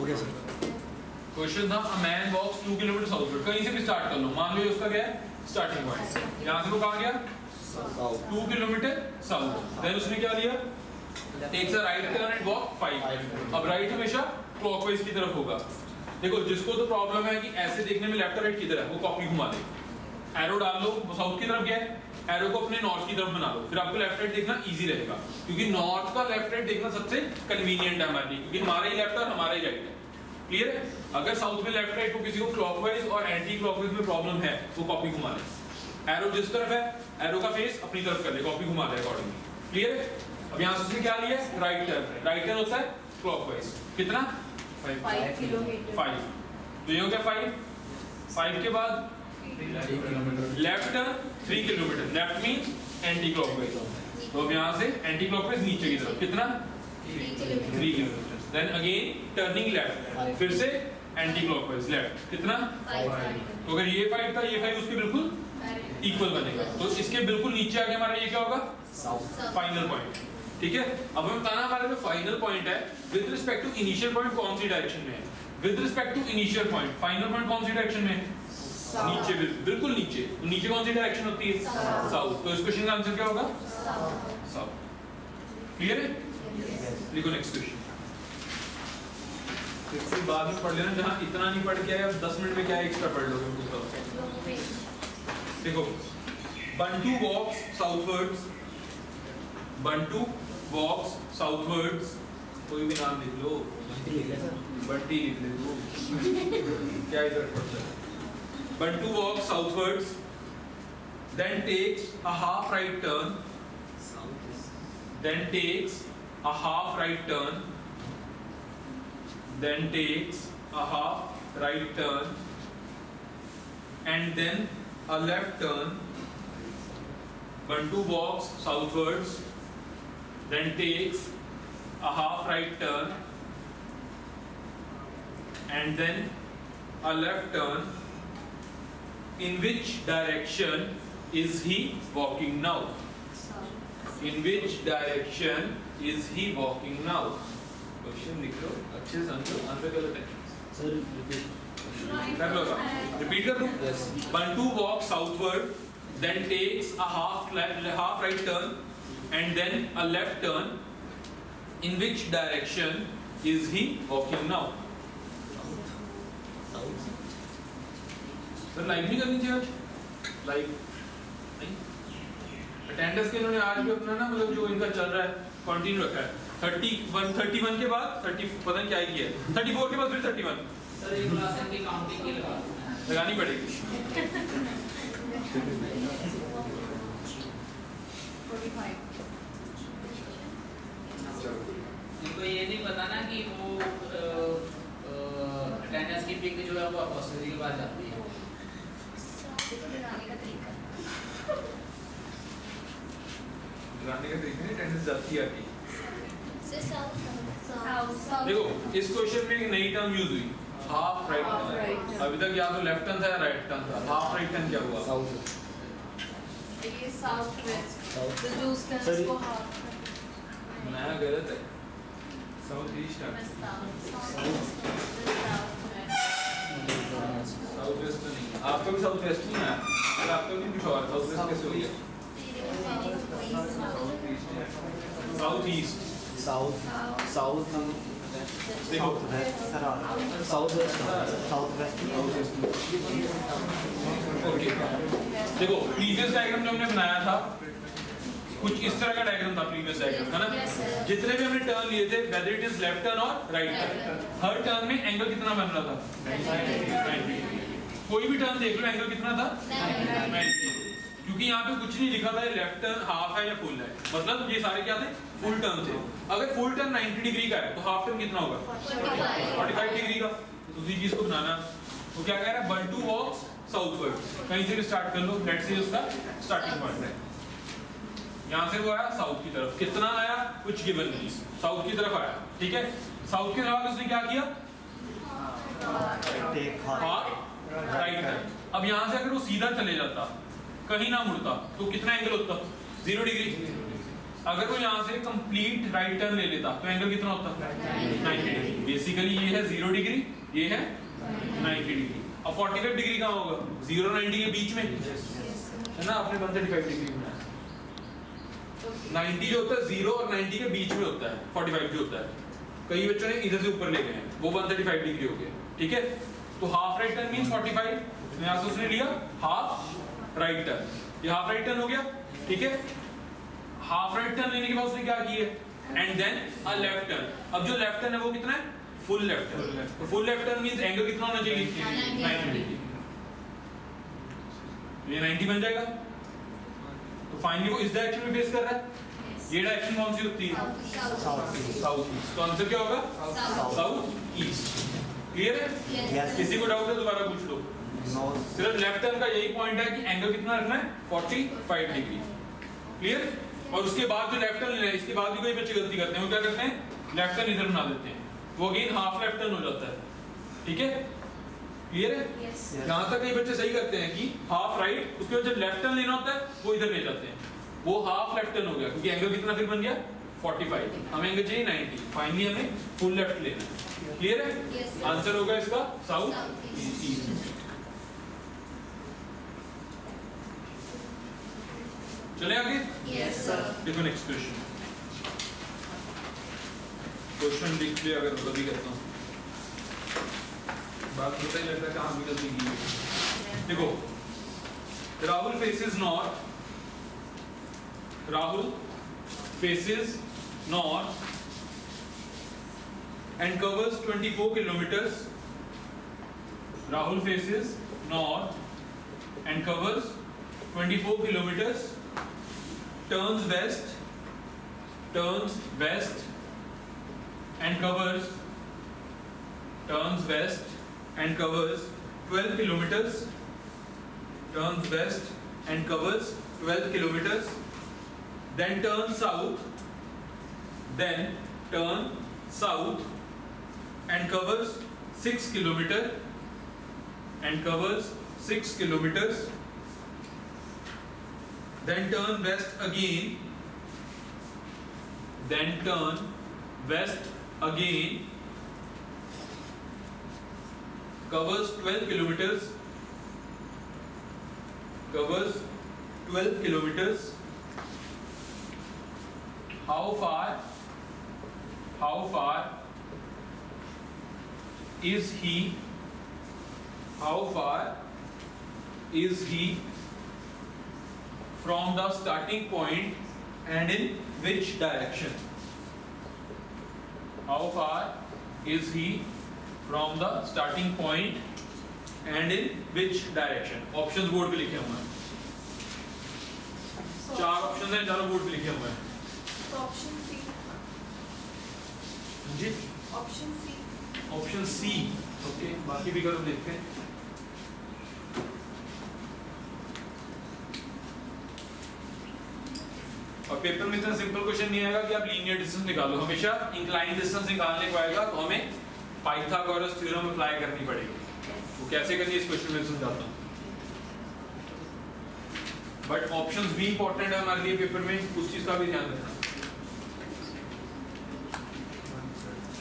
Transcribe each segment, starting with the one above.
Okay sir. Question था a man walks 2 kilometre southward, कहीं से भी स्टार्ट कर लो, मान लो उसका क्या है स्टार्टिंग पॉइंट, यहाँ से वो कहाँ गया 2 किलोमीटर साउथ, देन उसने क्या लिया takes a right turn and walk 5। अब राइट हमेशा क्लॉकवाइज की तरफ होगा। देखो जिसको तो प्रॉब्लम है कि ऐसे देखने में लेफ्ट और राइट किधर है, वो कॉपी घुमा दे, एरो डाल लो, वो साउथ की तरफ गया है, एरो को अपने नॉर्थ की तरफ बना लो, फिर आपको लेफ्ट राइट देखना इजी रहेगा, क्योंकि नॉर्थ का लेफ्ट राइट देखना सबसे कन्वीनियंट है हमारे लिए, क्योंकि हमारा ही लेफ्ट और हमारा ही राइट है। क्लियर है? अगर साउथ में लेफ्ट राइट को किसी को क्लॉकवाइज और एंटी क्लॉकवाइज में प्रॉब्लम है, वो कॉपी घुमा ले, एरो जिस तरफ है एरो का फेस अपनी तरफ कर ले, कॉपी घुमा ले अकॉर्डिंगली। क्लियर है? अब यहाँ से उसने क्या लिया राइट टर्न, राइट टर्न होता है क्लॉकवाइज, कितना 5 किलोमीटर, 5, तो ये हो गया 5 के बाद left turn 3 kilometre, left means anti clockwise, तो अब यहाँ से एंटी क्लॉकवाइज नीचे की तरफ कितना 3 kilometre, then again turning left, फिर से एंटी क्लॉकवाइज लेफ्ट कितना 5। तो अगर ये 5 था ये 5 उसके बिल्कुल इक्वल बनेगा, तो इसके बिल्कुल नीचे आके हमारा ये क्या होगा फाइनल पॉइंट। ठीक है? अब हमें बताना हमारे जो फाइनल पॉइंट है with respect to initial point कौन सी डायरेक्शन में है, with respect to initial point final point कौन सी डायरेक्शन में है, नीचे, बिल्कुल नीचे, तो नीचे कौन सी डायरेक्शन होती है साउथ, तो इस क्वेश्चन का आंसर क्या होगा साउथ। क्लियर है? लिखो नेक्स्ट क्वेश्चन, इसके बाद में पढ़ लेना, जहां इतना नहीं पढ़ के आए अब 10 मिनट में क्या एक्स्ट्रा पढ़ लोगे। देखो Bantu walks southwards, Bantu walks southwards, कोई भी नाम लिख लो, बंटी लिख ले दो क्या इधर पड़ता है। Bantu walks southwards, then takes a half right turn, then takes a half right turn, then takes a half right turn, and then a left turn. Bantu walks southwards, then takes a half right turn, and then a left turn. In which direction is he walking now? In which direction is he walking now? Question लिख लो, अच्छे से समझो, answer गलत है sir repeat कर लो, repeat कर दो। Bantu walks southward, then takes a half right turn and then a left turn. In which direction is he walking now? Sir live नहीं करनी चाहिए आज, लाइव नहीं, अटेंडेंस के इन्होंने आज भी अपना ना मतलब जो इनका चल रहा है कंटिन्यू रखा है। 31 के बाद 30 पता नहीं क्या ही किया है, 34 के बाद फिर 31 सर एक क्लास की काउंटिंग की लगानी पड़ेगी। 45। इनको ये नहीं पता ना कि वो अटेंडेंस की पिक जो है वो अपोस्टोलॉजी के बाद जाती है। लगाने का तरीका नहीं, अटेंडेंस जाती आती। साउथ। देखो इस क्वेश्चन में एक नई टर्म यूज हुई, half right Half right turn. turn। अभी तक या तो लेफ्ट टर्न था या राइट टर्न था, हाफ राइट टर्न क्या हुआ साउथ ये साउथ वेस्ट, South। तो जो उसका Sir, इसको हाफ नया गलत है, साउथ ईस्ट है, साउथ वेस्ट तो नहीं, आपका भी साउथ वेस्ट नहीं है, अगर आपका भी कुछ और साउथ वेस्ट कैसे हो गया, साउथ ईस्ट, साउथ साउथ देखो साउथ वेस्ट ओके। देखो प्रीवियस डायग्राम जो हमने बनाया था कुछ इस तरह का डायग्राम था, प्रीवियस डायग्राम है ना, Yes, sir। जितने भी हमने टर्न लिए थे whether it is left turn और राइट टर्न, हर टर्न में एंगल कितना बन रहा था 90। कोई भी टर्न देख लो एंगल कितना था 90, क्योंकि यहाँ पे कुछ नहीं लिखा था लेफ्ट टर्न हाफ है या फुल है, मतलब ये सारे क्या थे फुल टर्न थे। अगर फुल टर्न 90 डिग्री का है तो हाफ टर्न कितना होगा 45 डिग्री का, तो उसी चीज को बनाना। तो क्या कह रहा है बंटू वॉक्स साउथवर्ड, कहीं से भी स्टार्ट कर लो, लेट्स से उसका स्टार्टिंग पॉइंट है, यहाँ से वो आया साउथ की तरफ, कितना आया कुछ गिवन नहीं, साउथ की तरफ आया। ठीक है, साउथ के तरफ उसने क्या किया हाफ राइट टर्न। अब यहाँ से अगर वो सीधा चले जाता कहीं ना मुड़ता तो कितना एंगल होता 0 डिग्री, अगर वो यहाँ से कंप्लीट राइट टर्न ले लेता तो एंगल कितना होता? 90 डिग्री। बेसिकली ये है 0 डिग्री, ये है 90 डिग्री। अब 45 डिग्री कहाँ होगा? 0 और 90 के बीच में है ना, आपने 135 डिग्री बनाया। 90 जो होता है 0 और 90 के बीच में होता है, 45 जो होता है। कई बच्चों ने इधर से ऊपर ले गए हैं, वो 135 डिग्री हो गया, ठीक है। तो हाफ राइट टर्न मींस 45, यहाँ से उसने लिया हाफ राइट टर्न, ये हाफ राइट टर्न हो गया, ठीक है। हाफ राइट टर्न लेने के बाद उसने क्या किया? And then a left turn. अब जो लेफ्ट टर्न है वो कितना है? Full left turn. तो full left turn means angle कितना होना चाहिए? 90 डिग्री। ये 90 बन जाएगा। तो फाइनली वो इस डायरेक्शन में फेस कर रहा है। ये डायरेक्शन कौन सी होती है? South east. तो आंसर क्या होगा? South east. क्लियर है? Yes. किसी को डाउट है दोबारा पूछ लो। No. सिर्फ लेफ्ट टर्न का यही पॉइंट है कि एंगल कितना रखना है? 45 डिग्री। क्लियर? और उसके बाद जो लेफ्ट टर्न लेना है, इसके बाद भी कोई बच्चे गलती करते हैं, वो क्या करते हैं? लेफ्ट टर्न इधर बना देते हैं, वो अगेन हाफ लेफ्ट टर्न हो जाता है, ठीक है। क्लियर है? Yes. यहाँ तक कई बच्चे सही करते हैं कि हाफ राइट, उसके बाद जब लेफ्ट टर्न लेना होता है वो इधर ले जाते हैं, वो हाफ लेफ्ट टर्न हो गया, क्योंकि एंगल कितना फिर बन गया? 45। हमें एंगल चाहिए 90, फाइनली हमें फुल लेफ्ट लेना है। क्लियर है? Yes. आंसर होगा इसका साउथ South ईस्ट। चले आगे। Yes, sir. देखो नेक्स्ट क्वेश्चन। क्वेश्चन लिख लिया अगर कभी करता हूँ, बात पता ही लगता है कहाँ भी गलती की है। देखो, Rahul faces north. Rahul faces north and covers 24 kilometers. Rahul faces north and covers 24 kilometers. Turns west and covers 12 kilometers. Turns west and covers 12 kilometers. Then turn south and covers 6 kilometers. Then turn west again. Covers 12 kilometers. How far is he from the starting point and in which direction? How far is he from the starting point and in which direction? Options board पे लिखे हुए हैं, चार option हैं, चारों board पे लिखे हुए हैं। Option C. जी ऑप्शन सी। ओके, बाकी भी करो, देखते हैं। और पेपर में इतना सिंपल क्वेश्चन नहीं आएगा कि आप लीनियर डिस्टेंस निकालो, हमेशा इंक्लाइन डिस्टेंस निकालने को आएगा, तो हमें पाइथागोरस थ्योरम अप्लाई करनी पड़ेगी। वो कैसे करनी है इस क्वेश्चन में समझाता हूँ। बट ऑप्शंस भी इंपॉर्टेंट है हमारे लिए पेपर में, उस चीज का भी ध्यान रखना।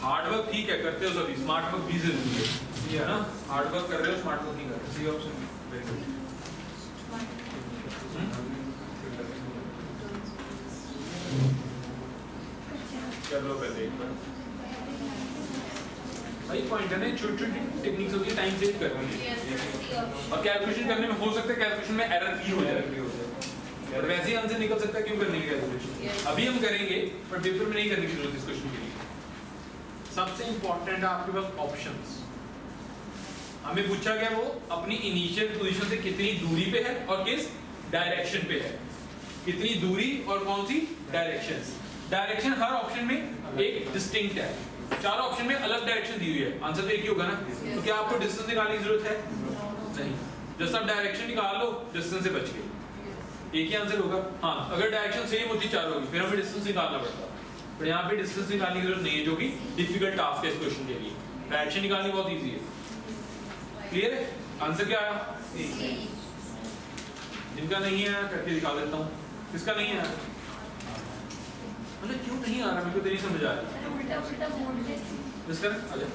हार्ड वर्क ठीक है, करते हो सभी, स्मार्ट वर्क भी जरूरी है ना। हार्ड वर्क कर रहे हो, स्मार्ट वर्क नहीं कर रहे। C option very good. चलो पहले एक बार सही पॉइंट है ना, छोटी छोटी टेक्निक्स होती है टाइम सेव करनी है। और कैलकुलेशन करने में हो सकता है कैलकुलेशन में एरर भी हो जाए, और वैसे ही आंसर निकल सकता है, क्यों करने की कैलकुलेशन अभी हम करेंगे, पर पेपर में नहीं करने की जरूरत इस क्वेश्चन के लिए। सबसे इंपॉर्टेंट है आपके पास ऑप्शंस। हमें पूछा गया वो अपनी इनिशियल पोजीशन से कितनी दूरी पे है और किस डायरेक्शन पे है, कितनी दूरी और कौन सी डायरेक्शन। डायरेक्शन हर ऑप्शन में एक डिस्टिंक्ट है, चार ऑप्शन में अलग डायरेक्शन दी हुई है, आंसर तो एक ही होगा ना। तो क्या आपको डिस्टेंस निकालने की जरूरत है? नहीं, जस्ट आप डायरेक्शन निकाल लो, डिस्टेंस से बच गए, एक ही आंसर होगा। हाँ, अगर डायरेक्शन सेम होती चार होगी, फिर हमें डिस्टेंस निकालना पड़ता, पर यहाँ पे डिस्टेंस निकालने की जरूरत नहीं है, जो कि डिफिकल्ट टास्क है इस क्वेश्चन के लिए। डायरेक्शन निकालनी बहुत ईजी है। क्लियर है? आंसर क्या आया? जिनका नहीं है करके दिखा देता हूँ, किसका नहीं है? मतलब क्यों नहीं आ रहा मेरे को तेरी समझ आ रही उल्टा उल्टा मोड़ दे जिस कर आजा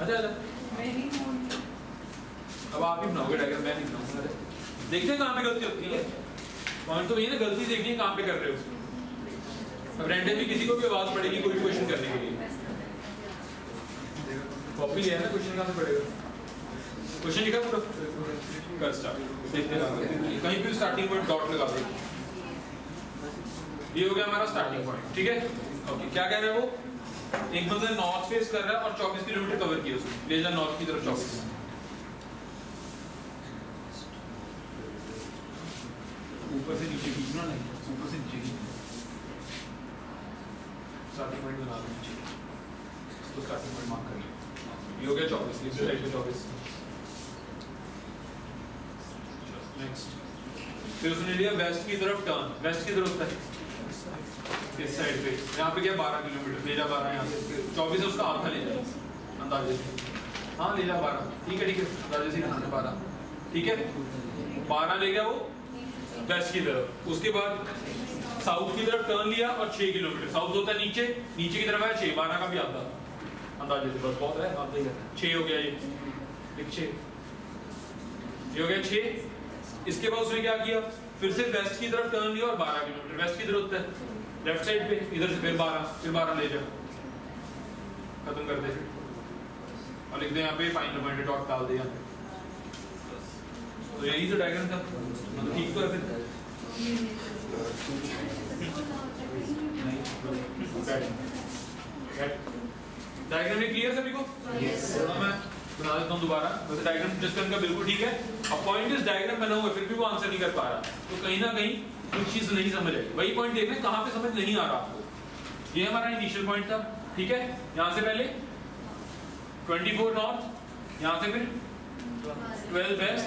आजा आजा वेरी मोड़ अब आप ही बनाओगे डायग्राम, मैं नहीं बनाऊंगा। देखते हैं कहाँ पे गलती होती है। पॉइंट तो ये ना, गलती देखनी है कहाँ पे कर रहे हो। अब रैंडमली किसी को भी आवाज पड़ेगी कोई क्वेश्चन करने के लिए, कॉपी लिया है ना, क्वेश्चन कहाँ से पड़ेगा? क्वेश्चन लिखा पूरा कर स्टार्ट, देखते हैं कहीं भी स्टार्टिंग पॉइंट डॉट लगा दे। ये हो गया हमारा स्टार्टिंग पॉइंट, ठीक है। ओके, क्या कह रहे हैं वो? एक बंदा नॉर्थ फेस कर रहा है और 24 किलोमीटर कवर किया उसने, ले जा नॉर्थ की तरफ 24। ऊपर से नीचे खींचना नहीं, ऊपर से नीचे खींचना। स्टार्टिंग पॉइंट बना लो नीचे, तो स्टार्टिंग पॉइंट मार्क कर लो। ये हो गया 24, नीचे साइड पे 24। नेक्स्ट, फिर उसने लिया वेस्ट की तरफ टर्न। वेस्ट की तरफ होता है इस साइड पे, यहाँ पे क्या 12 किलोमीटर, ले जा 12, यहाँ से 24 है उसका आधा ले जा अंदाजे से। हाँ ले जा 12, ठीक है अंदाजे से यहाँ से 12, ठीक है 12 ले गया वो वेस्ट की तरफ। उसके बाद साउथ की तरफ टर्न लिया और 6 किलोमीटर, साउथ होता है नीचे, नीचे की तरफ है 6, 12 का भी आता अंदाजे से, बस बहुत है आप देख 6 हो गया, ये 6 ये हो गया 6। इसके बाद उसने क्या किया, फिर से वेस्ट की तरफ टर्न लिया और 12 किलोमीटर वेस्ट की तरफ होता है लेफ्ट साइड पे, इधर से फिर 12 ले जा, खत्म कर दे और लिख दे यहाँ पे फाइनल पॉइंट डॉट डाल दे यहाँ पे। तो यही तो डायग्राम था, मतलब ठीक तो है फिर डायग्राम में क्लियर सभी को? Yes sir. मैं बना देता हूँ दोबारा, वैसे डायग्राम जस्ट करने का बिल्कुल ठीक है। अब पॉइंट इस डायग्राम बना हुआ है फिर भी वो आंसर नहीं कर पा रहा, तो कहीं ना कहीं कुछ चीज नहीं समझ आई। वही पॉइंट देखना कहाँ पे समझ नहीं आ रहा आपको। ये हमारा इनिशियल पॉइंट था, ठीक है। यहाँ से पहले 24 नॉर्थ, यहाँ से फिर 12 वेस्ट,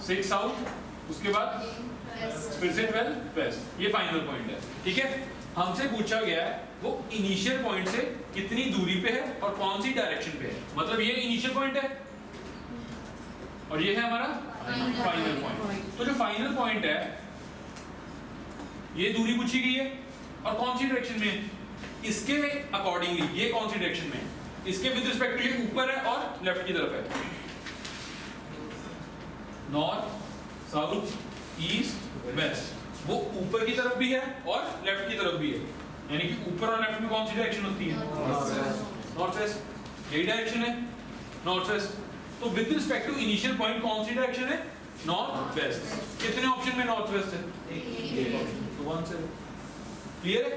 6 साउथ, उसके बाद फिर से 12 वेस्ट। ये फाइनल पॉइंट है, ठीक है। हमसे पूछा गया है वो इनिशियल पॉइंट से कितनी दूरी पे है और कौन सी डायरेक्शन पे है। मतलब ये इनिशियल पॉइंट है और ये है हमारा फाइनल पॉइंट। तो जो फाइनल पॉइंट है ये दूरी पूछी गई है और कौन सी डायरेक्शन में है, इसके अकॉर्डिंगली ये कौन सी डायरेक्शन में है, इसके विद रिस्पेक्ट टू ये ऊपर है और लेफ्ट की तरफ है। नॉर्थ साउथ ईस्ट वेस्ट, वो ऊपर की तरफ भी है और लेफ्ट की तरफ भी है, यानी कि ऊपर और लेफ्ट में कौन सी डायरेक्शन होती है? North west. यही डायरेक्शन है नॉर्थ वेस्ट। तो with respect to initial point कौन सी डायरेक्शन है? North west. कितने ऑप्शन में नॉर्थ वेस्ट है? तो वन से क्लियर है।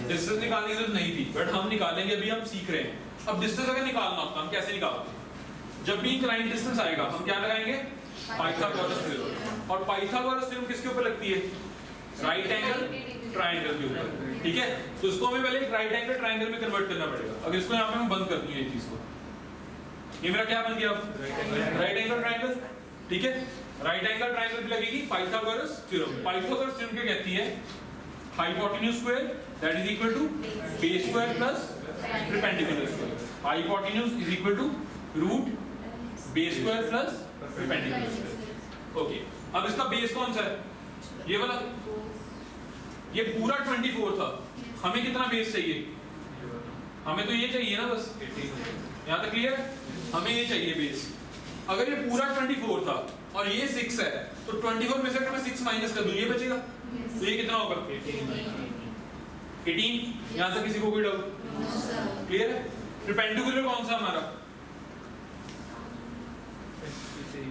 डिस्टेंस निकालने की जरूरत नहीं थी बट हम निकालेंगे, अभी हम सीख रहे हैं। अब डिस्टेंस अगर निकालना होता हम कैसे निकालते हैं? जब भी इंक्लाइंड डिस्टेंस आएगा हम क्या लगाएंगे? Pythagoras theorem. और पाइथागोरस थ्योरम किसके ऊपर लगती है? राइट एंगल ट्राइंगल के ऊपर, ठीक है। तो इसको हमें पहले एक राइट एंगल ट्राइंगल में कन्वर्ट करना पड़ेगा। अगर इसको यहाँ पे मैं बंद कर दूं ये चीज को, ये मेरा क्या बन गया अब? राइट एंगल ट्राइंगल, ठीक है। राइट एंगल ट्राइंगल पे लगेगी पाइथागोरस थ्योरम। पाइथागोरस थ्योरम क्या कहती है? Hypotenuse square that is equal to base square plus perpendicular square. Hypotenuse is equal to root base square plus perpendicular square. Okay, अब इसका base कौन सा है? ये वाला। ये पूरा 24 था, हमें कितना बेस चाहिए? हमें तो ये चाहिए ना बस, यहाँ तक क्लियर? हमें ये चाहिए बेस। अगर ये पूरा 24 था और ये 6 है तो 24 में से अगर मैं 6 माइनस कर दूं ये बचेगा, तो ये कितना होगा? 18। यहाँ तक किसी को कोई डाउट? क्लियर है। परपेंडिकुलर कौन सा हमारा?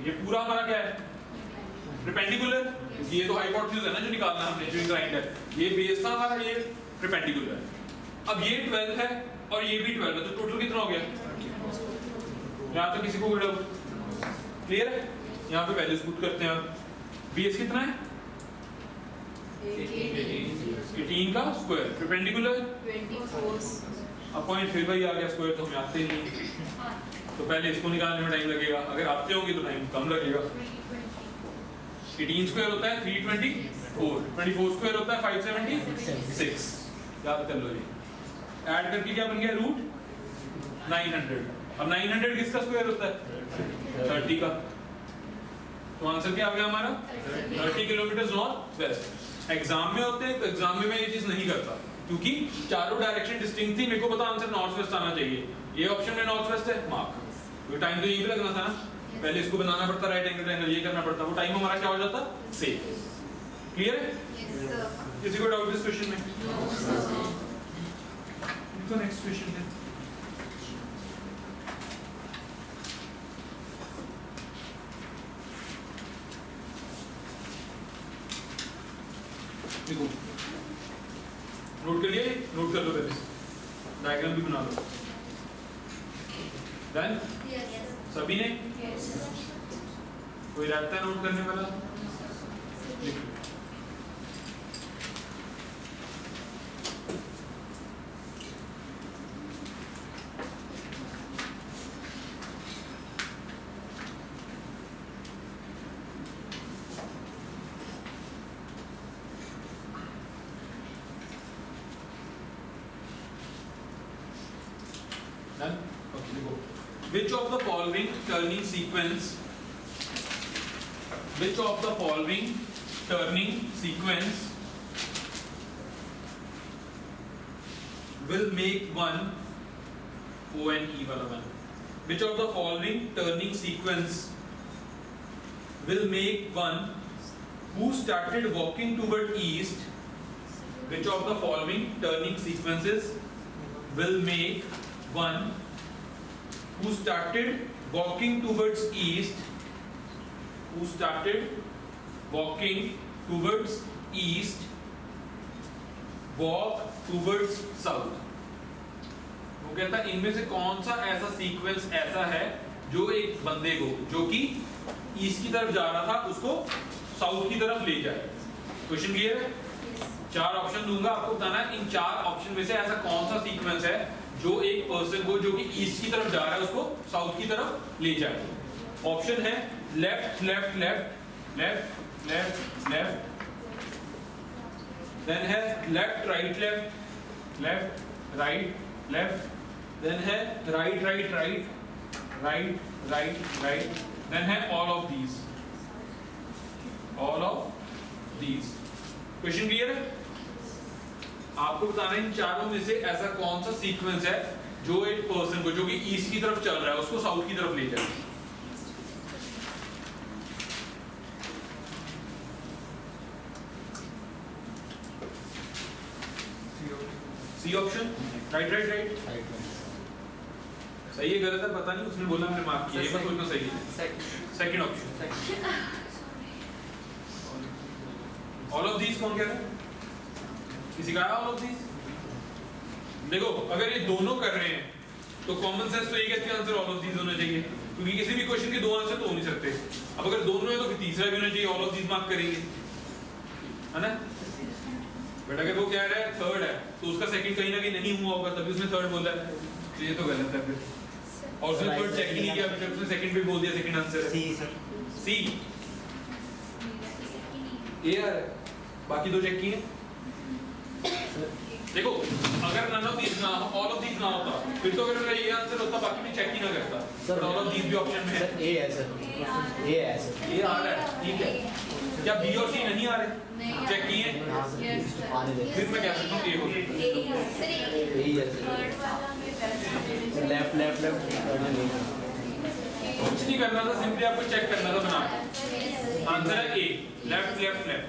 ये पूरा हमारा क्या है? परपेंडिकुलर। ये तो हाइपोटेन्यूज है ना जो निकालना हमने, जो इंक्लाइंड है। ये बेस था हमारा, ये परपेंडिकुलर है। अब ये 12 है और ये भी 12 है, तो टोटल कितना हो गया? यहाँ तो किसी को कोई डाउट? क्लियर है। यहाँ पे वैल्यूज पुट करते हैं। बेस कितना है? 18 का स्क्वायर, परपेंडिकुलर 24। अब पॉइंट फिर वही आ गया, स्क्वायर तो हमें आते ही नहीं, तो पहले इसको निकालने में टाइम लगेगा। अगर आते होंगे तो टाइम कम लगेगा। 18 स्क्वायर होता है 324, 24 स्क्वायर होता है 576। याद कर लो ये। ऐड करके क्या बन गया? रूट 900। अब 900 किसका स्क्वायर होता है? 30 का। तो आंसर क्या आ गया हमारा? 30 किलोमीटर नॉर्थ वेस्ट। एग्जाम में होते हैं तो एग्जाम में मैं ये चीज नहीं करता क्योंकि चारों डायरेक्शन डिस्टिंक्ट थी, मेरे को पता आंसर नॉर्थ वेस्ट आना चाहिए, ये ऑप्शन में नॉर्थ वेस्ट है, मार्क। तो टाइम तो यही भी लगना था ना, पहले इसको बनाना पड़ता, राइट एंगल ट्रायंगल ये करना पड़ता, वो टाइम हमारा क्या हो जाता, सेव। क्लियर है? किसी को डाउट इस क्वेश्चन में? तो नेक्स्ट क्वेश्चन है, देखो नोट कर लिए, नोट कर लो, पहले डायग्राम भी बना लो। डन? सभी ने? कोई रहता है नोट करने वाला? लिख लो। Done? Okay, go. Which of the following turning sequence will make one O and E वाला one? Which of the following turning sequence will make one who started walking toward east? Which of the following turning sequences will make one who started walking towards east, walk towards south? वो कहता है इनमें से कौन सा ऐसा sequence ऐसा है जो एक बंदे को जो कि ईस्ट की तरफ जा रहा था उसको साउथ की तरफ ले जाए। क्वेश्चन क्लियर है? चार ऑप्शन दूंगा, आपको बताना है इन चार ऑप्शन में से ऐसा कौन सा सीक्वेंस है जो एक पर्सन को जो कि ईस्ट की तरफ जा रहा है उसको साउथ की तरफ ले जाए। ऑप्शन है left left left left left left, then है left right left left right left, then है right right right right right right, then है all of these. Question clear है? आपको बताना है इन चारों में से ऐसा कौन सा सीक्वेंस है जो एक पर्सन को जो कि ईस्ट की तरफ चल रहा है उसको साउथ की तरफ ले जाए। C option, right right right, सही है गलत है पता नहीं, उसने बोला हमने मार्क किया, ये बस सोचना सही है। Second option all of these कौन कह रहा है? किसी का ऑल ऑफ दीज? देखो अगर ये दोनों कर रहे हैं तो कॉमन सेंस तो ये कहती है आंसर ऑल ऑफ दीज होना चाहिए, क्योंकि किसी भी क्वेश्चन के दो आंसर तो हो नहीं सकते। अब अगर दोनों है तो फिर तीसरा भी होना चाहिए, ऑल ऑफ दीज मार्क करेंगे, है ना? बट अगर वो कह रहा है थर्ड है तो उसका सेकंड कहीं ना कहीं नहीं हुआ होगा तभी उसने थर्ड बोला है, तो ये तो गलत है फिर। और उसने थर्ड चेक ही नहीं किया, फिर उसने सेकंड भी बोल दिया, सेकंड आंसर है सी। ये यार बाकी दो चेक किए। देखो अगर नन ऑफ दीज ना ऑल ऑफ दीज ना होता फिर तो अगर ये आंसर होता बाकी भी चेक ही ना करता, सर ऑल ऑफ दीज भी ऑप्शन में है। ए है सर, ए है सर, ये आ रहा है ठीक है, क्या बी और सी नहीं आ रहे? चेक किए फिर मैं क्या सकता हूँ ए हो लेफ्ट लेफ्ट लेफ्ट, कुछ नहीं करना था, सिंपली आपको चेक करना था बना के। आंसर है ए, लेफ्ट लेफ्ट लेफ्ट।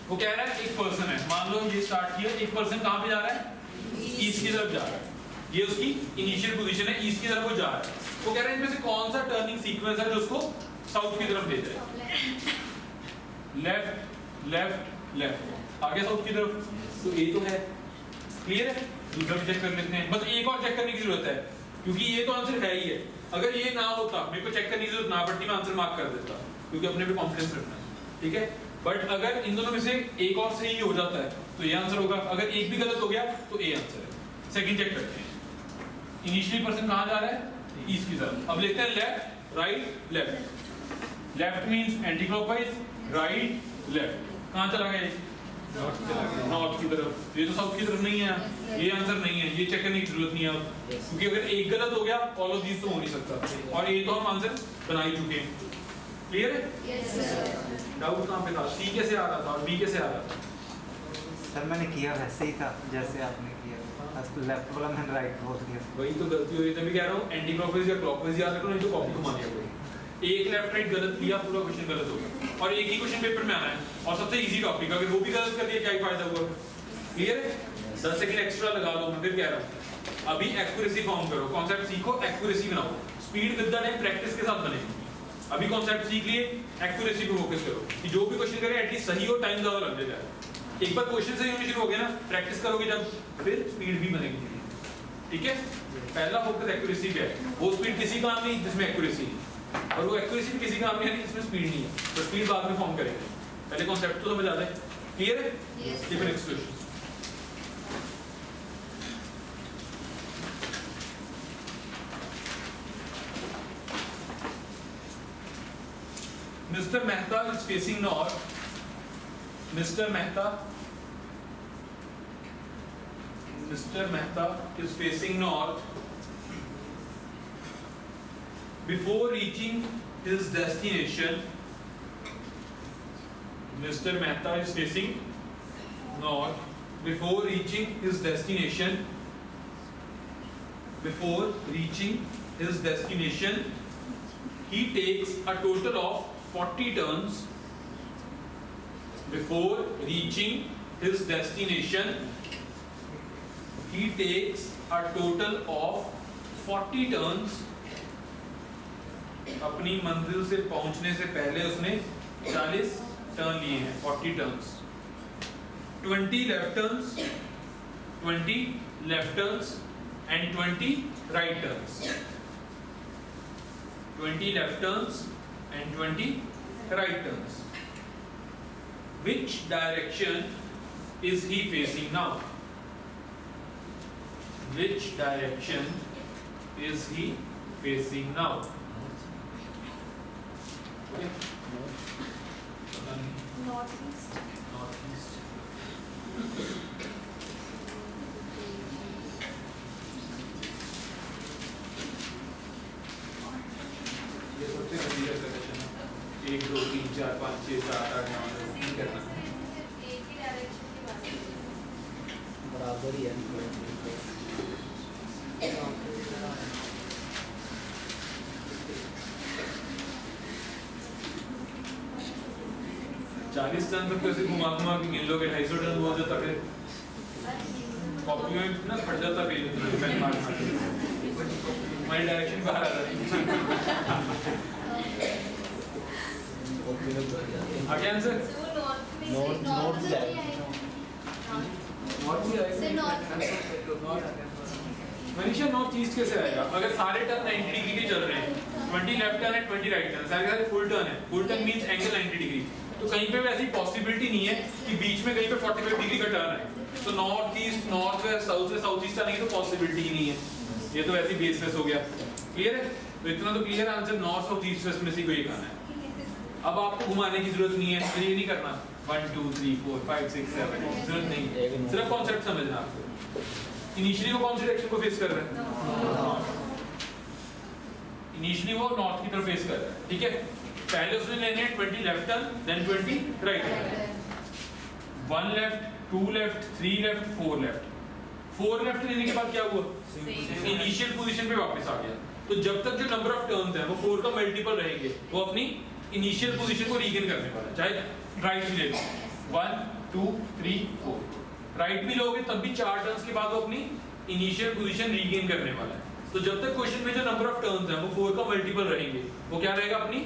वो कह रहा है एक पर्सन है, मान लो ये स्टार्ट किया, एक पर्सन कहाँ पे जा रहा है? ईस्ट की तरफ जा रहा है, ये उसकी इनिशियल पोजीशन है, ईस्ट की तरफ वो जा रहा है। वो कह रहा है इनमें से कौन सा टर्निंग सीक्वेंस है जो उसको साउथ की तरफ ले जाए? लेफ्ट लेफ्ट लेफ्ट, आगे साउथ की तरफ, तो ए तो है। क्लियर है? दूसरा भी चेक कर लेते हैं, बस एक और चेक करने की जरूरत है क्योंकि ये तो आंसर है ही है। अगर ये ना होता मेरे को चेक करने की जरूरत ना पड़ती, मैं आंसर मार्क कर देता क्योंकि अपने पे कॉन्फिडेंस रखना है, ठीक है? बट अगर इन दोनों में से एक और सही हो जाता है तो ये आंसर होगा, अगर एक भी गलत हो गया तो ए आंसर है। सेकंड चेक करते हैं, इनिशियली पर्सन कहाँ जा रहा है? ईस्ट की तरफ। अब लेते हैं left right left. Left means anti clockwise, right left, कहाँ चला गया? नॉर्थ की तरफ। ये तो साउथ की तरफ नहीं है, ये आंसर नहीं है, ये चेक करने की जरूरत नहीं है अब, क्योंकि अगर एक गलत हो गया ऑल ऑफ दीज तो हो नहीं सकता, और ये तो हम आंसर बना ही चुके हैं। क्लियर है? Yes, sir. डाउट कहाँ पे था? सी कैसे आ रहा था और बी कैसे आ रहा था? सर मैंने किया वैसे ही था जैसे आपने किया, लेफ्ट वाला मैंने राइट बोल दिया। वही तो गलती हुई, तभी कह रहा हूँ एंटी क्लॉकवाइज या क्लॉकवाइज याद रखो, नहीं तो कॉपी घुमा दिया कोई। एक लेफ्ट राइट गलत किया, पूरा क्वेश्चन गलत हो गया, और एक ही क्वेश्चन पेपर में आना है, और सबसे इजी टॉपिक, अगर वो भी गलत कर दिया क्या ही फायदा हुआ? क्लियर है? 10 सेकंड एक्स्ट्रा लगा लो, मैं फिर कह रहा हूँ। अभी एक्यूरेसी फॉर्म करो, कॉन्सेप्ट सीखो, एक्यूरेसी बनाओ, speed with the time practice के साथ बनेगी। अभी कॉन्सेप्ट सीख लिए, एक्यूरेसी पे फोकस करो कि जो भी क्वेश्चन करे एटलीस्ट सही हो, टाइम ज्यादा लग जाए। एक बार क्वेश्चन सही होने शुरू हो गया ना, प्रैक्टिस करोगे जब, फिर स्पीड भी बनेगी। ठीक है? पहला फोकस एक्यूरेसी पे है। वो स्पीड किसी काम नहीं जिसमें एक्यूरेसी नहीं, और वो एक्यूरेसी भी किसी काम नहीं है जिसमें स्पीड नहीं है, तो स्पीड बाद में फॉर्म करेंगे, पहले कॉन्सेप्ट तो समझ आ जाए। क्लियर है? Yes. Different expression. Mr. Mehta is facing north. Mr. Mehta is facing north. Before reaching his destination, Mr. Mehta is facing north. Before reaching his destination, he takes a total of 40 turns. Before reaching his destination, he takes a total of 40 turns. अपनी मंजिल से पहुंचने से पहले उसने 40 turn लिए हैं, 40 turns. 20 left turns, 20 left turns and 20 right turns. 20 left turns and 20 right turns. Which direction is he facing now? Which direction is he facing now? Okay. Northeast. Northeast. ये सबसे क्लियर सजेशन है। 1 2 3 4 5 6 7 8 9 10 करना है। एक ही direction की बात है। बराबर ही है। 40 टन तक कैसे घुमा घुमा के गिन लोगे? 250 टन बहुत जाता है, कॉपी में ना फट जाता पेज में मार मार के, हमारी डायरेक्शन बाहर आ जाती है। आगे आंसर नॉर्थ से मनीषा नॉर्थ ईस्ट कैसे आएगा? अगर सारे टर्न 90 डिग्री के चल रहे हैं, 20 लेफ्ट टर्न है 20 राइट टर्न, सारे फुल टर्न है, full turn means angle 90 degree, तो कहीं पे वैसी पॉसिबिलिटी नहीं है कि बीच में कहीं पे 45 डिग्री का टर्न है, तो north east north west south से साउथ ईस्ट आने की तो पॉसिबिलिटी ही नहीं है। ये तो वैसी बेसलेस हो गया। क्लियर है? तो इतना तो clear answer north south east west में से कोई आना है। अब आपको घुमाने की जरूरत नहीं है, तो ये नहीं करना 1 2 3 4 5 6 7 जरूरत नहीं, सिर्फ कॉन्सेप्ट समझना आपको। इनिशियली वो कौन से डायरेक्शन को फेस कर रहा है? इनिशियली वो नॉर्थ की तरफ फेस कर रहा है। ठीक है? पहले उसने लेने हैं 20 left turn, then 20 right turn, 1 left 2 left 3 left 4 left. 4 left लेने के बाद क्या हुआ? इनिशियल पोजीशन पे वापस आ गया। तो जब तक जो नंबर ऑफ टर्न्स हैं वो 4 का मल्टीपल रहेंगे, वो अपनी इनिशियल पोजीशन को रीगेन करने वाला है। चाहे राइट भी ले लो, 1 2 3 4, राइट भी लोगे तब भी 4 टर्न्स के बाद वो अपनी इनिशियल पोजीशन रीगेन करने वाला है। तो जब तक क्वेश्चन में जो नंबर ऑफ टर्न्स हैं वो 4 का मल्टीपल रहेंगे, वो क्या रहेगा? अपनी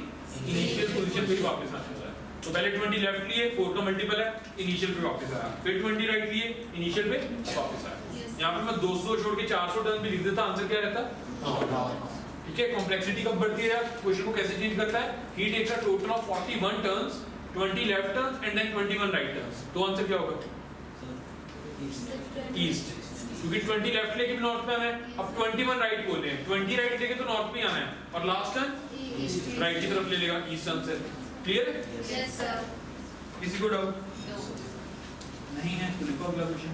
इनिशियल पोजीशन पे ही वापस आने वाला है। तो पहले 20 लेफ्ट लिए, 4 का मल्टीपल है, इनिशियल पे वापस आया, फिर 20 राइट लिए, इनिशियल पे वापस आया। यहाँ पे मैं 200 छोड़ के 400 टर्न भी लिख देता, आंसर क्या रहता? ठीक है? कॉम्प्लेक्सिटी कब बढ़ती है? क्वेश्चन को कैसे चेंज करता है? He takes a total of 41 turns, 20 left turns and then 21 right turns. तो आंसर क्या होगा? ईस्ट, क्योंकि 20 लेफ्ट लेके भी नॉर्थ में आना है, अब 21 राइट बोले हैं, 20 राइट लेके तो नॉर्थ में आना है, और लास्ट टर्न राइट की तरफ ले लेगा, ईस्ट आंसर। क्लियर है? Yes sir. किसी को डाउट नहीं है तो लिखो अगला क्वेश्चन।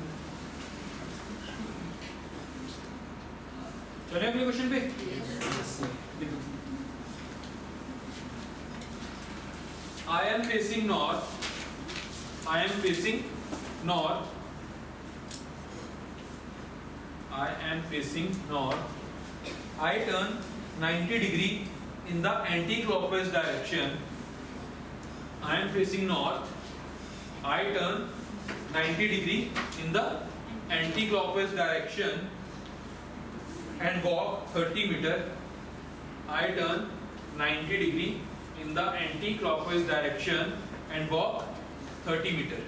चले अगले क्वेश्चन पे। I am facing north. I am facing north. I am facing north. I turn 90 degree in the anti-clockwise direction. I am facing north. I turn 90 degree in the anti-clockwise direction and walk 30 meter. I turn 90 degree in the anti-clockwise direction and walk 30 meter.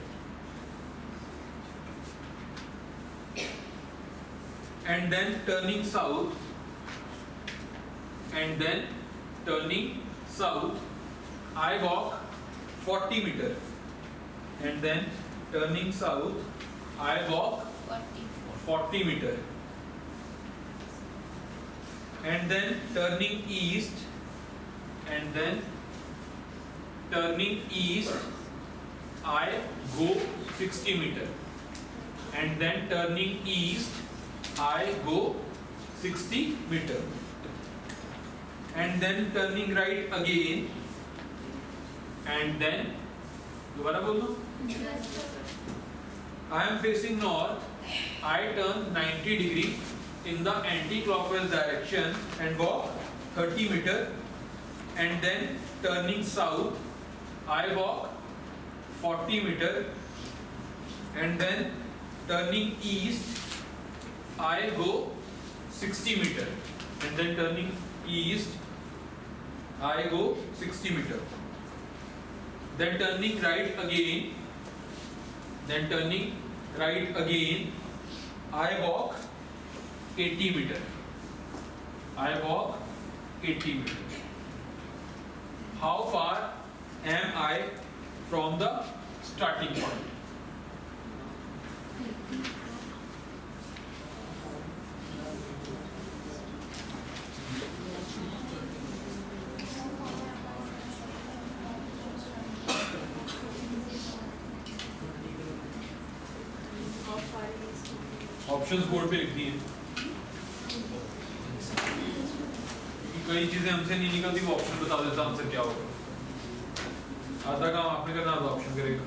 And then turning south. And then turning south, I walk 40 meter. And then turning south, I walk 40 meter. And then turning east. And then turning east, I go 60 meter. And then turning east, I go 60 meter. And then turning right again. And then दोबारा बोल दो. I am facing north. I turn 90 degree in the anti-clockwise direction and walk 30 meter. And then turning south, I walk 40 meter. And then turning east, I go 60 meter. And then turning east, I go 60 meter. Then turning right again. Then turning right again, I walk 80 meter. I walk 80 meter. How far am I from the starting point? Options board पे लिख दिए, कई चीजें हमसे नहीं निकलती, वो option बता देता आंसर क्या होगा. आधा काम आपने करना, आधा ऑप्शन करेगा.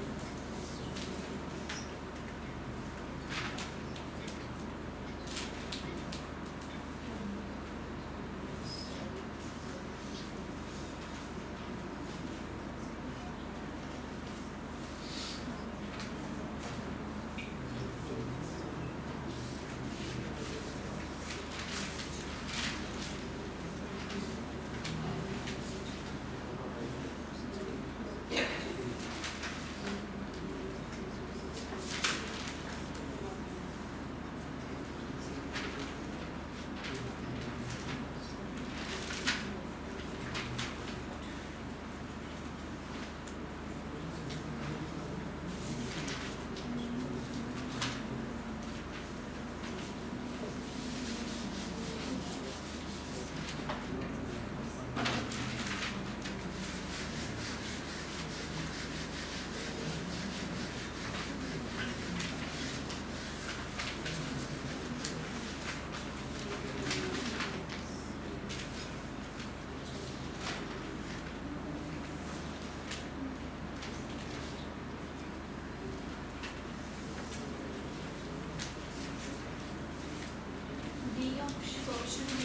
Option B.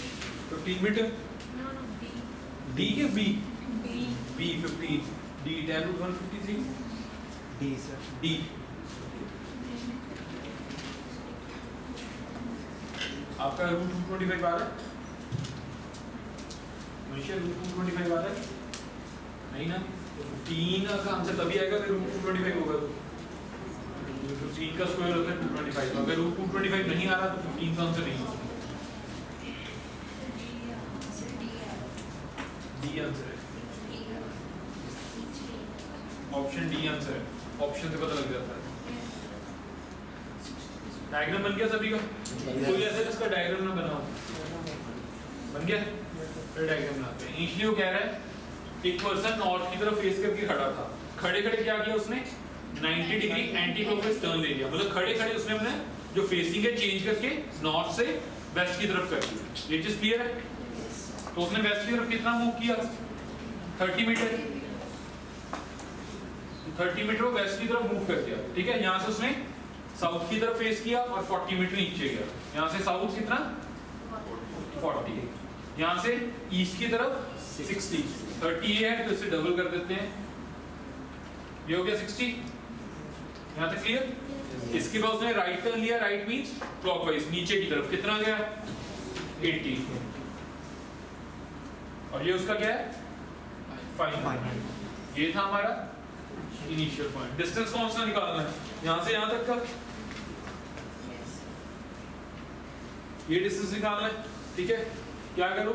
15 meter. No, B. D या B? B. B 15. D 10 root 153. D sir. D. आपका रूट 225 आ रहा है? मनीषा रूट 225 आ रहा है? नहीं ना? तो 15 का आंसर तभी आएगा अगर रूट 225 होगा तो. 15 का स्क्वायर होता है 225. अगर रूट 225 नहीं आ रहा तो 15 का आंसर नहीं होगा. डी आंसर है. ऑप्शन डी आंसर है. ऑप्शन से पता लग जाता है. डायग्राम बन गया सभी का? कोई ऐसा जिसका डायग्राम ना बनाओ? बन गया? फिर डायग्राम बनाते हैं. इनिशियली वो कह रहा है एक पर्सन नॉर्थ की तरफ फेस करके खड़ा था. खड़े खड़े क्या किया उसने? 90 डिग्री एंटी क्लॉकवाइज टर्न ले लिया. मतलब खड़े खड़े उसने अपने जो फेसिंग है चेंज करके नॉर्थ से वेस्ट की तरफ कर दी. ये चीज क्लियर है? तो उसने वेस्ट की तरफ कितना मूव किया? 30 मीटर. 30 मीटर वो वेस्ट की तरफ मूव कर दिया, ठीक है। यहाँ से उसने साउथ की तरफ फेस किया और 40 मीटर नीचे गया। यहाँ से साउथ कितना 40, यहाँ से ईस्ट की तरफ 60, 30 ये है तो इसे डबल कर देते हैं, ये हो गया 60। यहाँ तक क्लियर। इसके बाद उसने राइट टर्न लिया, राइट मींस क्लॉकवाइज नीचे की तरफ, कितना गया 80, और ये उसका क्या है फाइनल। ये था हमारा इनिशियल पॉइंट। डिस्टेंस कौन सा निकालना है, यहां से यहां तक का ये डिस्टेंस निकालना है, ठीक है। क्या करो,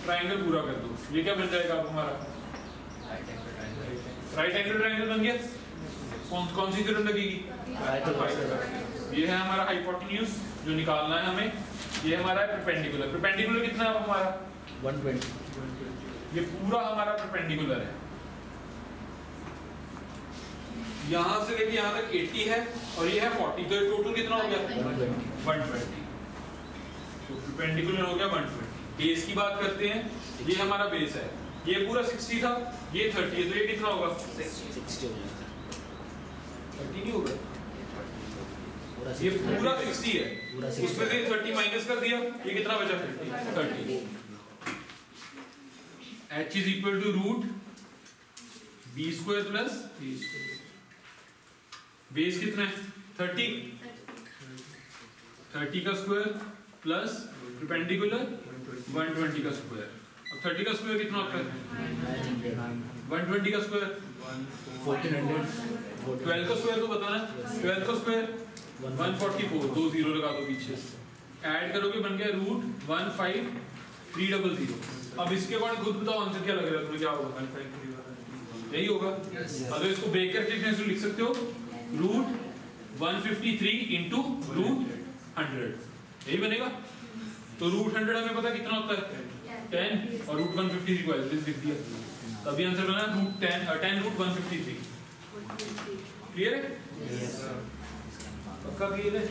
ट्रायंगल पूरा कर दो, ये क्या बन जाएगा अब हमारा राइट एंगल ट्रायंगल बन गया। कौन सी थ्योरम लगेगी, ये है हमारा हाइपोटेन्यूज जो निकालना है हमें। ये हमारा है परपेंडिकुलर। परपेंडिकुलर कितना है हमारा 120, ये पूरा हमारा परपेंडिकुलर है। यहां से लेके यहां तक 80 है और ये है 40, तो ये टोटल कितना हो गया 120। तो परपेंडिकुलर हो गया 120। बेस की बात करते हैं, ये हमारा बेस है, ये पूरा 60 था, ये 30 है, तो ये कितना होगा 60 हो जाएगा। 30 नहीं होगा, ये पूरा 60 है, उसमें से 30 माइनस कर दिया, ये कितना बचा 30। h is equal to root b square plus base कितना है 30, 30 का स्क्वायर प्लस परपेंडिकुलर 120 का स्क्वायर। अब 30 का स्क्वायर कितना होता है 120 का स्क्वायर 1400, 12 का स्क्वायर तो बताना, 12 का स्क्वायर 144, 2 जीरो लगा दो पीछे, ऐड करोगे बन गया रूट 15300। अब इसके बाद खुद बताओ आंसर क्या लग रहा है तुम्हें, क्या होगा 153, यही होगा। अगर इसको ब्रेक करके लिख सकते हो रूट 153 इंटू रूट 100, यही बनेगा। तो रूट 100 हमें पता कितना होता है 10, और रूट 153 को एज लिख दिया, तभी आंसर बना रूट 10 रूट 153। क्लियर है, पक्का क्लियर है।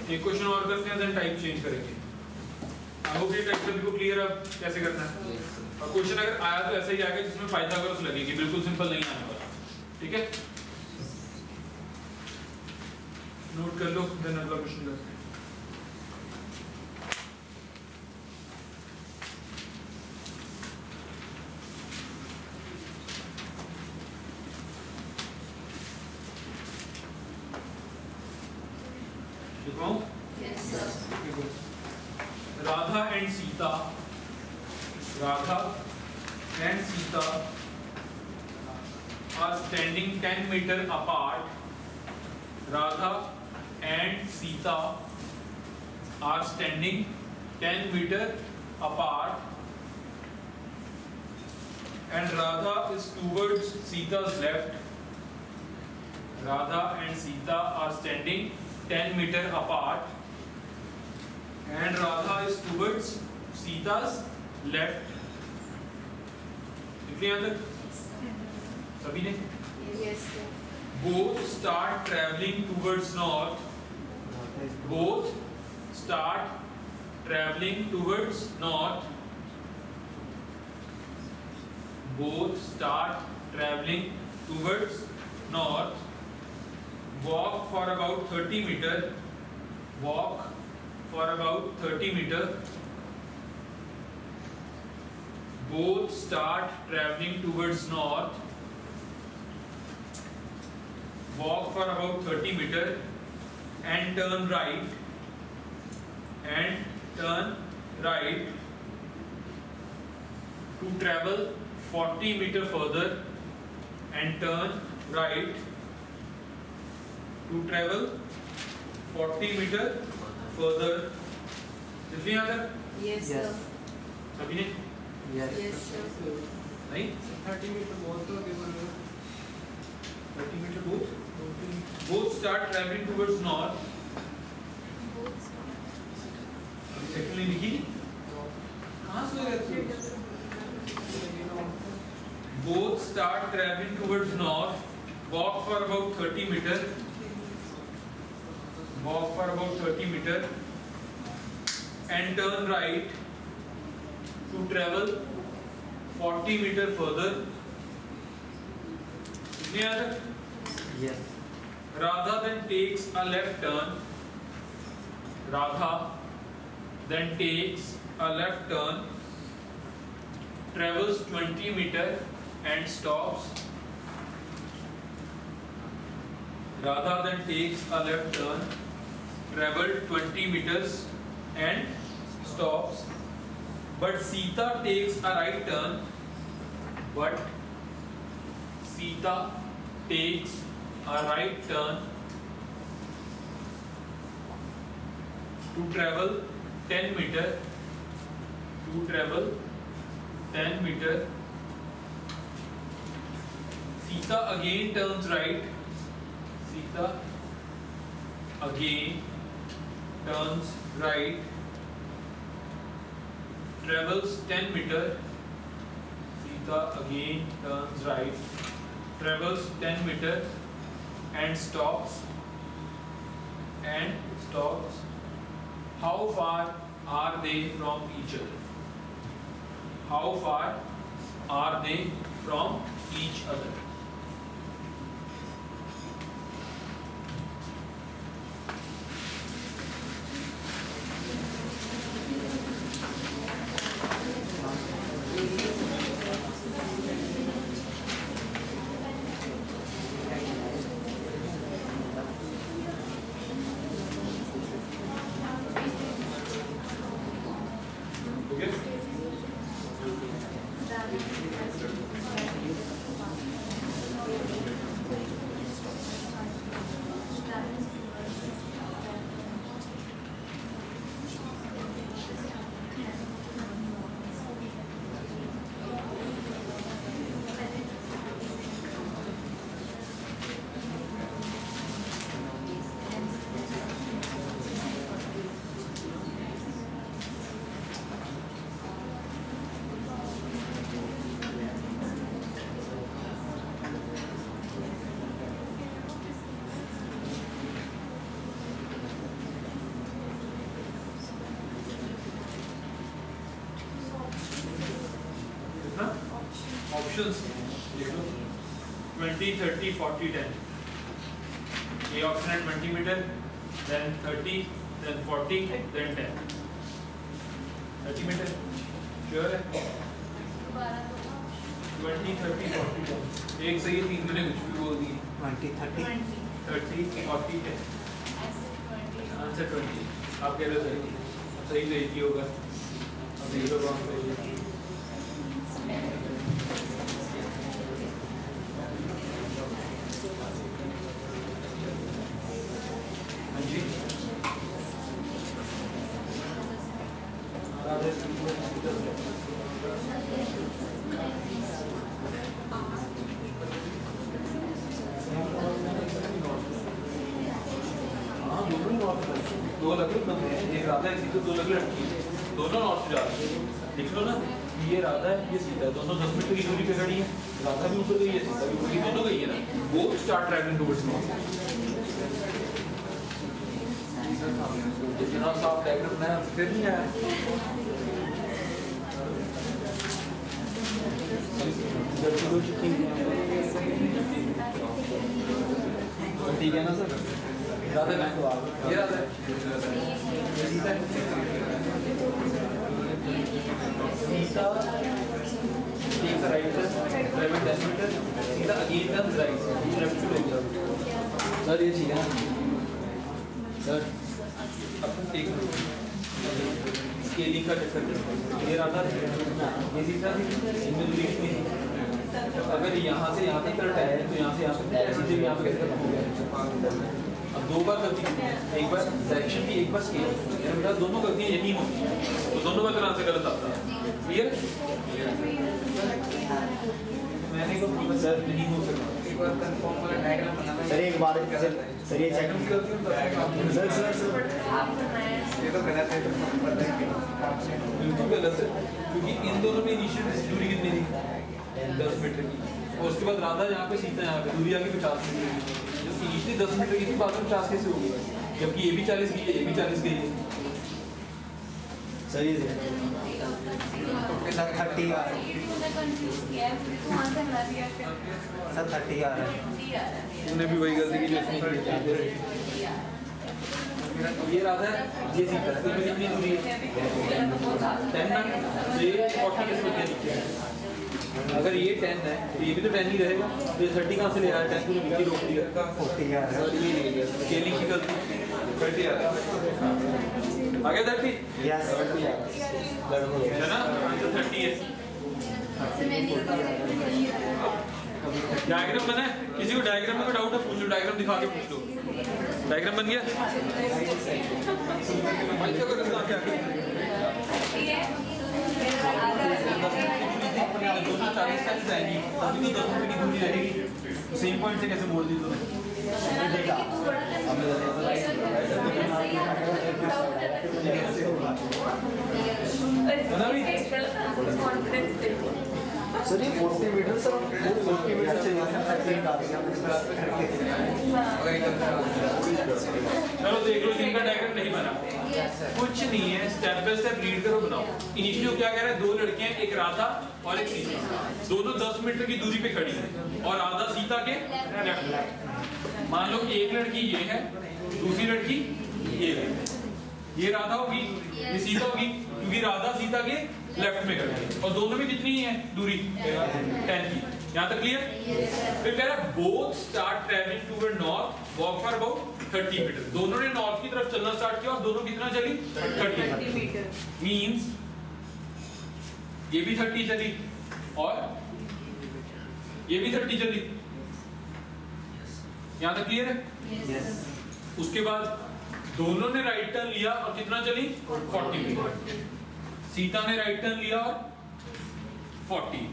एक क्वेश्चन और करते हैं, देन टाइप चेंज करेंगे। आई होप ये टाइप सभी को क्लियर है कैसे करना है। और क्वेश्चन अगर आया तो ऐसा ही आएगा जिसमें पाइथागोरस लगेगी, बिल्कुल सिंपल नहीं आने वाला, ठीक है। नोट कर लो, देन अगला क्वेश्चन करते हैं। Radha and Sita are standing 10 meters apart. Radha and Sita are standing 10 meters apart, and Radha is towards Sita's left. Radha and Sita are standing 10 meters apart, and Radha is towards Sita's left. कितने अंदर सभी ने? Yes sir. Both start traveling towards north. Both start traveling towards north. Both start traveling towards north. Walk for about 30 meters. Walk for about 30 meters. Both start traveling towards north. Walk for about 30 meters and turn right. And turn right to travel 40 meters further. And turn right to travel 40 meters further. कितनी यहाँ तक? Yes sir. सभी ने? Yes sir. नहीं? 30 metre बहुत तो आगे बढ़ गया। 30 metre both? Both start traveling towards north. Second line लिखी? कहाँ से रहती है? Both start traveling towards north. Walk for about 30 meters. Walk for about 30 meters. And turn right to travel 40 meter further. Near Yes. Radha then takes a left turn. Radha then takes a left turn, travels 20 meter and stops. Radha then takes a left turn, traveled 20 meters and stops. But Sita takes a right turn. But Sita takes a right turn to travel 10 meter. To travel 10 meter. Sita again turns right. Sita again turns right. Travels 10 meter. Sita again turns right. Travels 10 meter and stops. How far are they from each other? How far are they from each other? Options 20, 30, 40, 10. A option at 20 meter, then 30, then 40, then 10. 30 meter, sure है? 20, 30, 40, 10. एक सही है, तीन मैंने कुछ भी बोल दी. 20, 30. 30, 40, 10. Answer 20. आप कह रहे हो सही. सही तो एक ही होगा. अब ये तो रॉन्ग है. दो लगे एक राधा है, सीधा, दो लगे लड़की है, दोनों नॉर्थ जा रहे हैं. देख लो ना, ये राधा है, ये सीधा है, दोनों 10 मीटर की दूरी पे खड़ी है. राधा भी ऊपर गई है, सीधा भी ऊपर गई, दोनों गई है ना. वो स्टार्ट ट्रैवलिंग टुवर्ड्स नॉर्थ. जितना साफ डायग्राम बनाया फिर नहीं आया. ठीक है ना सर. राधा ये राधा है. Sita Sita takes a right turn, travel 10 meter. Sita again turns right. Left to go. Sir ये ठीक है ना. सर अब एक स्केलिंग का चक्कर है. ये राधा ये सीता इनमें दूरी कितनी है? अगर यहाँ से यहाँ तक करता है तो यहाँ से यहाँ तक ऐसे भी यहाँ पे कैसे खत्म हो गया. अब दो बार गलती की है, एक बार डायरेक्शन की, एक बार स्केल. मेरा दोनों गलतियाँ यही होती हैं, तो दोनों बार आंसर गलत आता है. क्लियर? मैंने को सर नहीं हो सकता. एक बार कंफर्म वाला डायग्राम बनाना. सर एक बार सर ये चेक सर ये तो गलत है. बिल्कुल गलत है, क्योंकि इन दोनों में इनिशियल दूरी कितनी थी? 10 मीटर की. और उसके बाद राधा यहाँ पे, सीता यहाँ पे, दूरी आगे 50 मीटर की. जबकि इनिशियली 10 मीटर की थी, बाद में 50 कैसे होगी? जबकि ये भी 40 गई है, ये भी 40 गई है. सही है। सर 30 आ रहा है। तूने कंफ्यूज किया है, फिर तू वहाँ से हटा दिया फिर। सर 30 आ रहा है। 30 आ रहा है। तूने भी वही गलती की जो उसने की। 30 आ रहा है। ये राधा है, ये सीता है। इसमें कितनी दूरी है? 10 ना? ये 40 कैसे बच गया? अगर ये 10 है तो ये भी तो 10 ही रहेगा। तो ये 30 कहाँ से ले आया? 10 तूने बीच रोक दिया। 40 आ रहा है। स्केलिंग की गलती। 30 आ गया। आ गया 30? यस है ना? आंसर 30 है। डायग्राम बना है? किसी को डायग्राम में कोई डाउट है पूछ लो, डायग्राम दिखा के पूछ लो। डायग्राम बन गया? दोनों 40 आएंगी, अभी तो 10 मिनट की दूरी रहेगी। सेम पॉइंट से कैसे बोल दी तूने? सर ये 40 मीटर सर 40 मीटर चाहिए था 30 डाल दिया चलो देख लो, इनका डायग्राम नहीं बना, कुछ नहीं है, स्टेप बाय स्टेप रीड करो बनाओ। इनिशियली वो क्या कह रहा है, दो लड़कियां, एक राधा और एक सीता, दोनों 10 मीटर की दूरी पे खड़ी है और राधा सीता के लेफ्ट। मान लो एक लड़की ये है, दूसरी लड़की ये है, ये राधा होगी, ये सीता होगी, क्योंकि राधा सीता के लेफ्ट में खड़ी है और दोनों में कितनी है दूरी? 10 की। यहाँ तक क्लियर? फिर कह रहा है both start travelling toward north, walk for about 30 metre. दोनों ने नॉर्थ की तरफ चलना स्टार्ट किया और दोनों कितना चली? 30 मीटर। मींस ये भी 30 चली और ये भी 30 चली। यहाँ तक क्लियर है? यस उसके बाद दोनों ने राइट टर्न लिया और कितना चली? 40 मीटर। सीता ने राइट टर्न लिया और 40।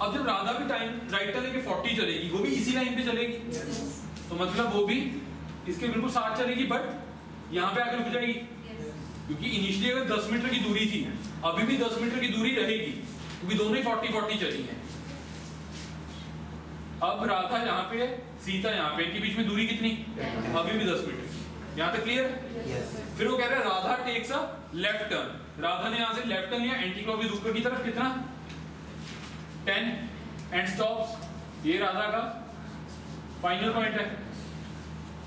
अब जब राधा भी टाइम राइट टर्न लेके 40 चलेगी, वो भी इसी लाइन पे चलेगी, तो मतलब वो भी इसके बिल्कुल साथ चलेगी, बट यहाँ पे आकर रुक जाएगी, क्योंकि इनिशियली अगर 10 मीटर की दूरी थी, अभी भी 10 मीटर की दूरी रहेगी, क्योंकि दोनों ही 40-40 चली हैं। अब राधा यहाँ पे है, सीता यहाँ पे, इनके बीच में दूरी कितनी? अभी भी 10 मीटर। यहाँ तक क्लियर? यस फिर वो कह रहा है Radha takes a left turn. Radha ने यहाँ से लेफ्ट टर्न लिया एंटी क्लॉकवाइज ऊपर की तरफ, कितना? 10 एंड स्टॉप्स। ये राधा का फाइनल पॉइंट है।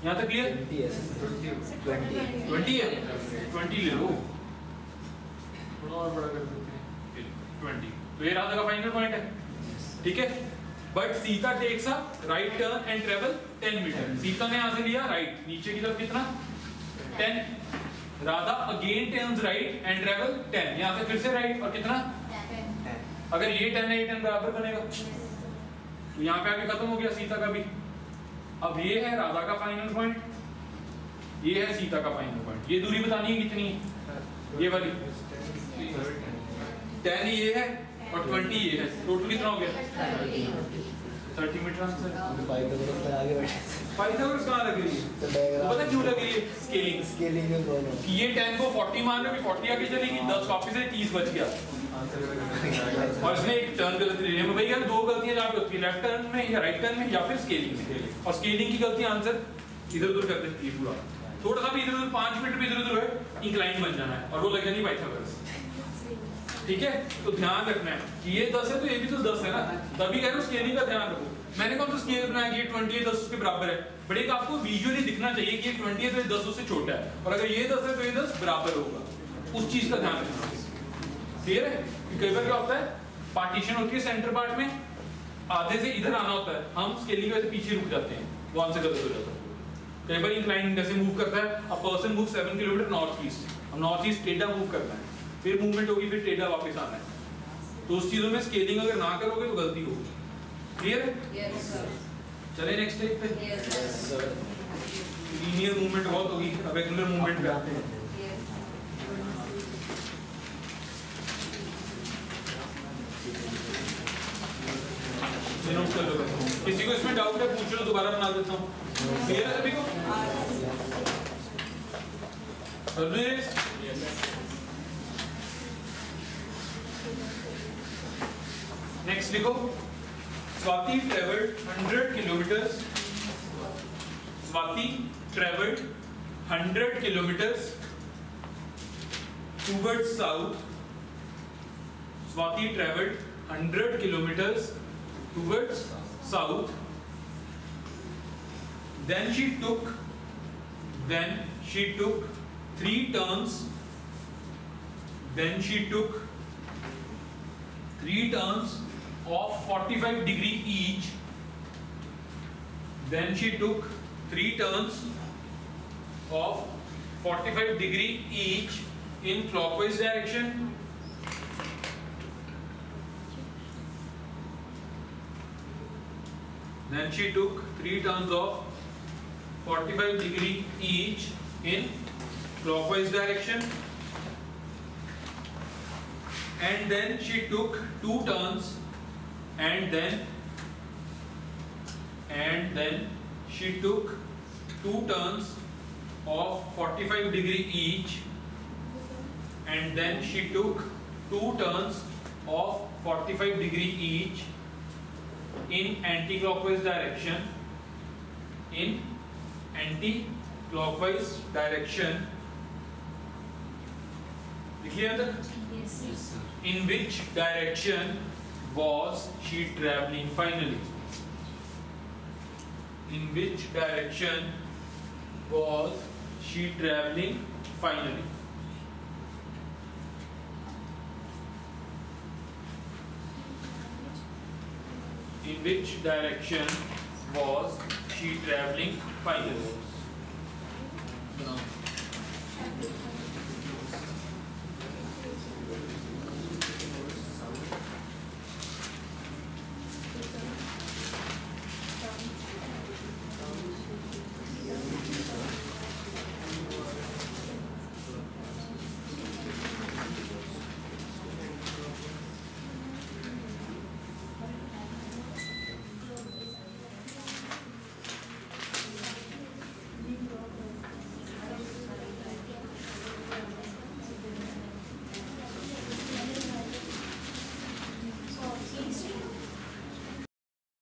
यहाँ तक क्लियर? 20 है, 20 ले लो, थोड़ा और बड़ा कर सकते हैं 20। तो ये राधा का फाइनल पॉइंट है, ठीक है। But Sita takes a right turn and travel 10 metre. Sita ने यहाँ से लिया राइट, नीचे की तरफ कितना? 10। Radha again turns right and travel 10, यहाँ से फिर से राइट और कितना? अगर ये 10 है, ये 10 बराबर बनेगा, तो यहाँ पे आके खत्म हो गया सीता का भी। अब ये है राधा का फाइनल पॉइंट, ये है सीता का फाइनल पॉइंट। ये दूरी बतानी है कितनी है? ये वाली 10 ये है और 20 ये है, टोटल कितना हो गया? 30 मीटर आंसर। पाइथागोरस कहाँ लग रही है? पता क्यों लग रही है? स्केलिंग कि ये 10 को 40 मान रहे हो, 40 आगे चलेगी, 10 वापस से 30 बच गया और इसने एक टर्न गलती ली है। मैं भैया दो गलतियां जहाँ पे होती है, लेफ्ट टर्न में या राइट टर्न में या फिर स्केलिंग में, और स्केलिंग की गलती आंसर इधर उधर कर देती है पूरा। थोड़ा सा भी इधर उधर 5 मीटर भी इधर उधर है, इंक्लाइन बन जाना है और वो लग जानी पाइथागोरस। ठीक है, तो ध्यान रखना है कि ये 10 है तो ये भी तो 10 है ना, तभी कह रहा हूँ स्केलिंग का ध्यान रखो। मैंने कौन सा स्केल बनाया कि ये 20 है 10 उसके बराबर है, बट एक आपको विजुअली दिखना चाहिए कि ये 20 है तो ये 10 उससे छोटा है, और अगर ये 10 है तो ये 10 बराबर होगा, उस चीज का ध्यान रखना। क्लियर है? कई बार क्या होता है, पार्टीशन होती है सेंटर पार्ट में, आधे से इधर आना होता है, हम स्केलिंग की वजह से पीछे रुक जाते हैं, वो आंसर गलत हो जाता है। कई बार इंक्लाइन जैसे मूव करता है, a person move 7 kilometre north east, हम नॉर्थ ईस्ट टेढ़ा मूव करना है, फिर मूवमेंट होगी, फिर टेढ़ा वापस आना है, तो उस चीजों में स्केलिंग अगर ना करोगे तो गलती होगी। क्लियर है? चले नेक्स्ट स्टेप पे। लीनियर मूवमेंट बहुत होगी, अब रेगुलर मूवमेंट पे आते हैं। किसी को इसमें डाउट है पूछ लो, दोबारा बना देता हूँ। क्लियर है सभी को? नेक्स्ट लिखो, Swati travelled 100 kilometres, Swati travelled 100 kilometres towards south. Swati traveled 100 kilometers towards south. Then she took 3 turns. Then she took 3 turns of 45 degree each. Then she took 3 turns of 45 degree each in clockwise direction. Then she took 3 turns of 45 degree each in clockwise direction. And then she took 2 turns, and then she took 2 turns of 45 degree each, and then she took 2 turns of 45 degree each in anti-clockwise direction. In anti-clockwise direction. Clear? Yes. In which direction was she traveling finally? In which direction was she traveling finally? In which direction was she traveling finally?